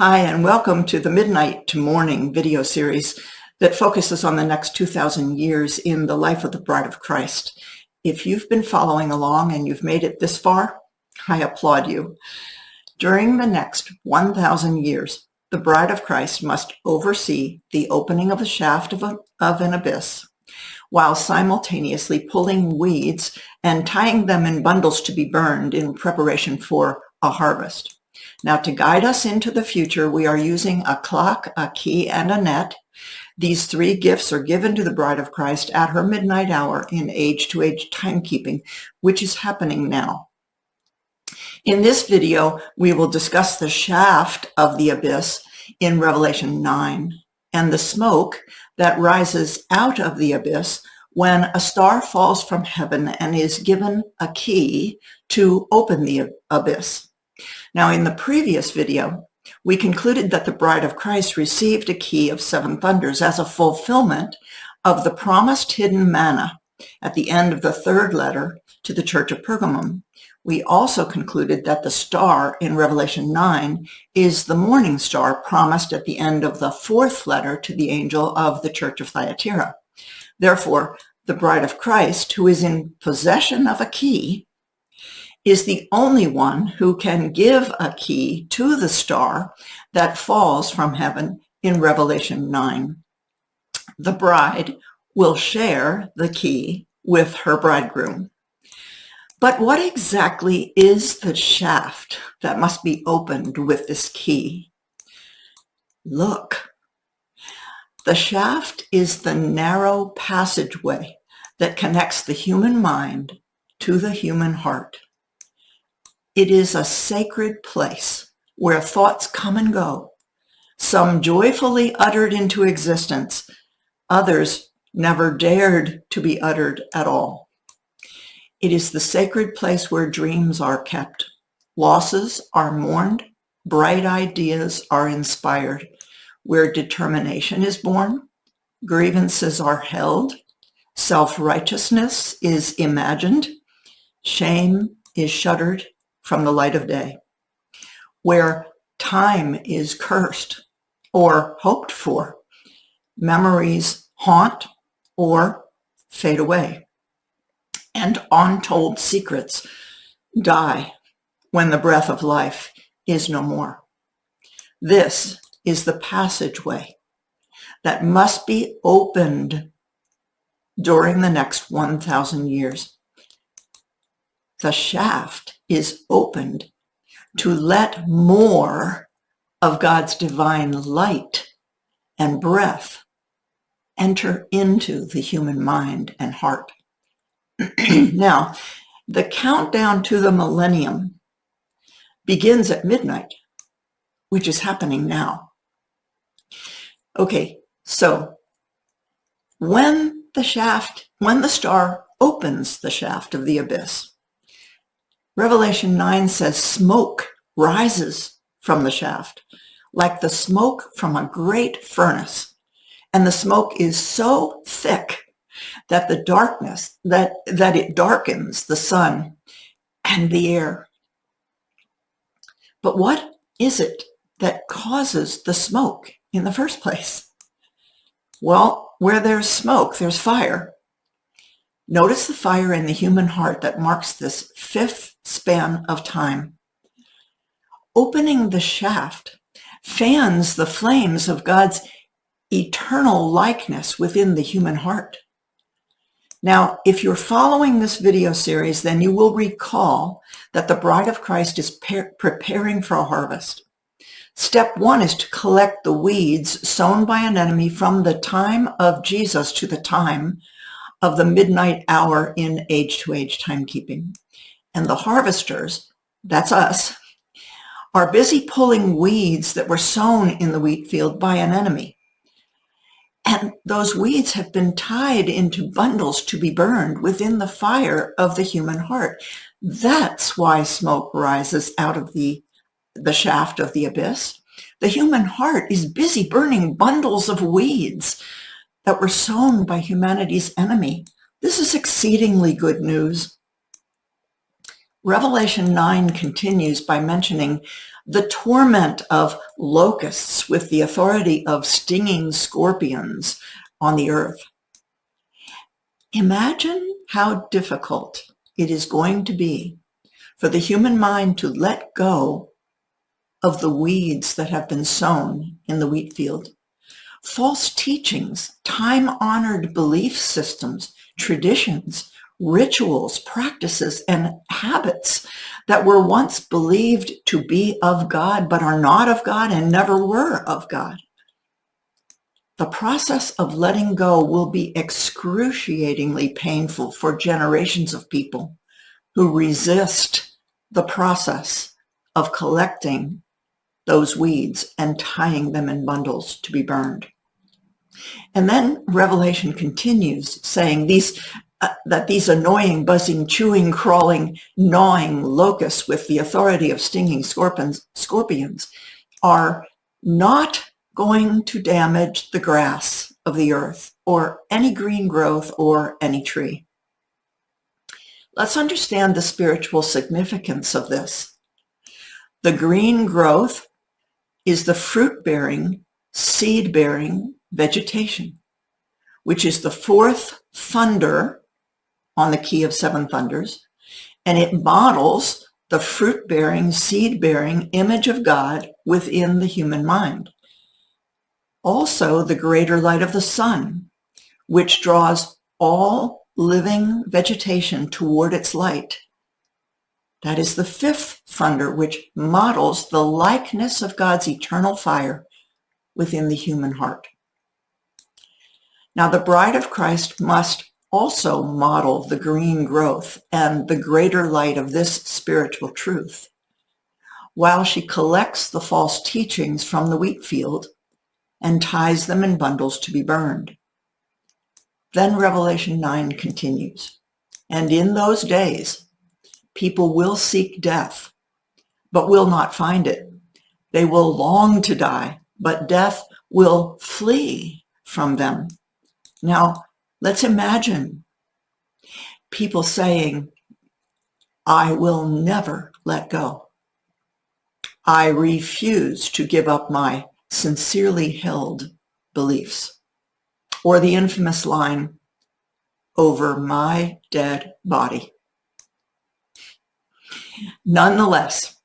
Hi, and welcome to the Midnight to Morning video series that focuses on the next 2,000 years in the life of the Bride of Christ. If you've been following along and you've made it this far, I applaud you. During the next 1,000 years, the Bride of Christ must oversee the opening of the shaft of an abyss, while simultaneously pulling weeds and tying them in bundles to be burned in preparation for a harvest. Now, to guide us into the future, we are using a clock, a key, and a net. These three gifts are given to the Bride of Christ at her midnight hour in age-to-age timekeeping, which is happening now. In this video, we will discuss the shaft of the abyss in Revelation 9 and the smoke that rises out of the abyss when a star falls from heaven and is given a key to open the abyss. Now, in the previous video, we concluded that the Bride of Christ received a key of seven thunders as a fulfillment of the promised hidden manna at the end of the third letter to the Church of Pergamum. We also concluded that the star in Revelation 9 is the morning star promised at the end of the fourth letter to the angel of the Church of Thyatira. Therefore, the Bride of Christ, who is in possession of a key, is the only one who can give a key to the star that falls from heaven in Revelation 9. The bride will share the key with her bridegroom. But what exactly is the shaft that must be opened with this key? Look, the shaft is the narrow passageway that connects the human mind to the human heart. It is a sacred place where thoughts come and go, some joyfully uttered into existence, others never dared to be uttered at all. It is the sacred place where dreams are kept, losses are mourned, bright ideas are inspired, where determination is born, grievances are held, self-righteousness is imagined, shame is shuddered from the light of day, where time is cursed or hoped for, memories haunt or fade away, and untold secrets die when the breath of life is no more. This is the passageway that must be opened during the next 1,000 years. The shaft is opened to let more of God's divine light and breath enter into the human mind and heart. Now, the countdown to the millennium begins at midnight, which is happening now. Okay, so when the star opens the shaft of the abyss, Revelation 9 says smoke rises from the shaft, like the smoke from a great furnace. And the smoke is so thick that the darkness, that it darkens the sun and the air. But what is it that causes the smoke in the first place? Well, where there's smoke, there's fire. Notice the fire in the human heart that marks this fifth span of time. Opening the shaft fans the flames of God's eternal likeness within the human heart. Now, if you're following this video series, then you will recall that the Bride of Christ is preparing for a harvest. Step one is to collect the weeds sown by an enemy from the time of Jesus to the time of the midnight hour in age-to-age timekeeping. And the harvesters, that's us, are busy pulling weeds that were sown in the wheat field by an enemy. And those weeds have been tied into bundles to be burned within the fire of the human heart. That's why smoke rises out of the shaft of the abyss. The human heart is busy burning bundles of weeds that were sown by humanity's enemy. This is exceedingly good news. Revelation 9 continues by mentioning the torment of locusts with the authority of stinging scorpions on the earth. Imagine how difficult it is going to be for the human mind to let go of the weeds that have been sown in the wheat field. False teachings, time-honored belief systems, traditions, rituals, practices, and habits that were once believed to be of God but are not of God and never were of God. The process of letting go will be excruciatingly painful for generations of people who resist the process of collecting those weeds and tying them in bundles to be burned. And then Revelation continues saying that these annoying, buzzing, chewing, crawling, gnawing locusts with the authority of stinging scorpions are not going to damage the grass of the earth or any green growth or any tree. Let's understand the spiritual significance of this. The green growth is the fruit-bearing, seed-bearing vegetation, which is the fourth thunder on the key of seven thunders, and it models the fruit-bearing, seed-bearing image of God within the human mind. Also, the greater light of the sun, which draws all living vegetation toward its light. That is the fifth thunder, which models the likeness of God's eternal fire within the human heart. Now, the bride of Christ must also model the green growth and the greater light of this spiritual truth, while she collects the false teachings from the wheat field and ties them in bundles to be burned. Then Revelation 9 continues, and in those days, people will seek death, but will not find it. They will long to die, but death will flee from them. Now, let's imagine people saying, I will never let go. I refuse to give up my sincerely held beliefs. Or the infamous line, over my dead body. Nonetheless,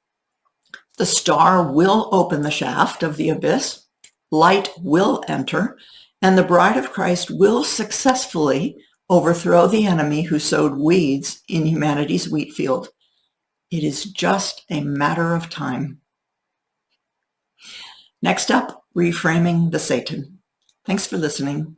the star will open the shaft of the abyss, light will enter, and the bride of Christ will successfully overthrow the enemy who sowed weeds in humanity's wheat field. It is just a matter of time. Next up, reframing the Satan. Thanks for listening.